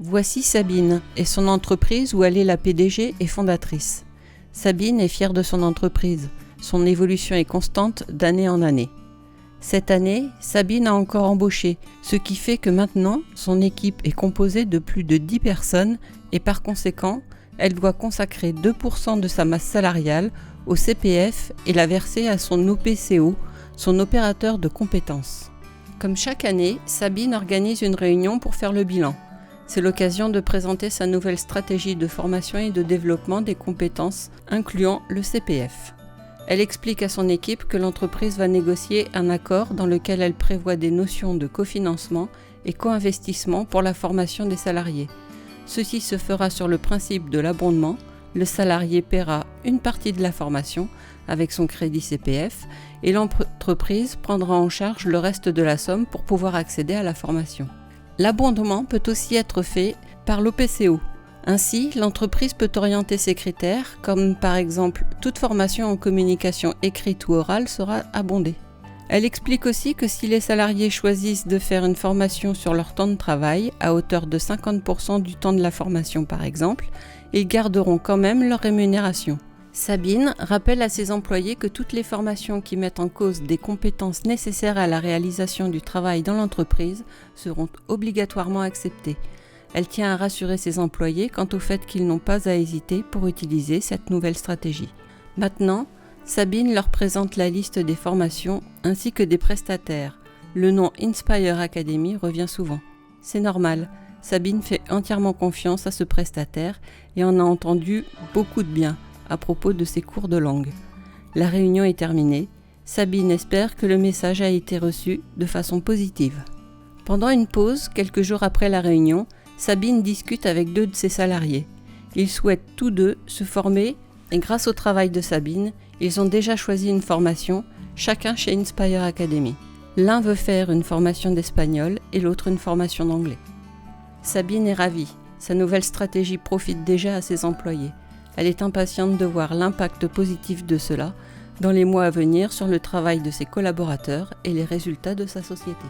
Voici Sabine et son entreprise où elle est la PDG et fondatrice. Sabine est fière de son entreprise. Son évolution est constante d'année en année. Cette année, Sabine a encore embauché, ce qui fait que maintenant, son équipe est composée de plus de 10 personnes et par conséquent, elle doit consacrer 2% de sa masse salariale au CPF et la verser à son OPCO, son opérateur de compétences. Comme chaque année, Sabine organise une réunion pour faire le bilan. C'est l'occasion de présenter sa nouvelle stratégie de formation et de développement des compétences, incluant le CPF. Elle explique à son équipe que l'entreprise va négocier un accord dans lequel elle prévoit des notions de cofinancement et co-investissement pour la formation des salariés. Ceci se fera sur le principe de l'abondement. Le salarié paiera une partie de la formation avec son crédit CPF et l'entreprise prendra en charge le reste de la somme pour pouvoir accéder à la formation. L'abondement peut aussi être fait par l'OPCO. Ainsi, l'entreprise peut orienter ses critères, comme par exemple toute formation en communication écrite ou orale sera abondée. Elle explique aussi que si les salariés choisissent de faire une formation sur leur temps de travail, à hauteur de 50% du temps de la formation par exemple, ils garderont quand même leur rémunération. Sabine rappelle à ses employés que toutes les formations qui mettent en cause des compétences nécessaires à la réalisation du travail dans l'entreprise seront obligatoirement acceptées. Elle tient à rassurer ses employés quant au fait qu'ils n'ont pas à hésiter pour utiliser cette nouvelle stratégie. Maintenant, Sabine leur présente la liste des formations ainsi que des prestataires. Le nom Inspire Academy revient souvent. C'est normal, Sabine fait entièrement confiance à ce prestataire et en a entendu beaucoup de bien à propos de ses cours de langue. La réunion est terminée. Sabine espère que le message a été reçu de façon positive. Pendant une pause, quelques jours après la réunion, Sabine discute avec 2 de ses salariés. Ils souhaitent tous 2 se former et grâce au travail de Sabine, ils ont déjà choisi une formation, chacun chez Inspire Academy. L'un veut faire une formation d'espagnol et l'autre une formation d'anglais. Sabine est ravie. Sa nouvelle stratégie profite déjà à ses employés. Elle est impatiente de voir l'impact positif de cela dans les mois à venir sur le travail de ses collaborateurs et les résultats de sa société.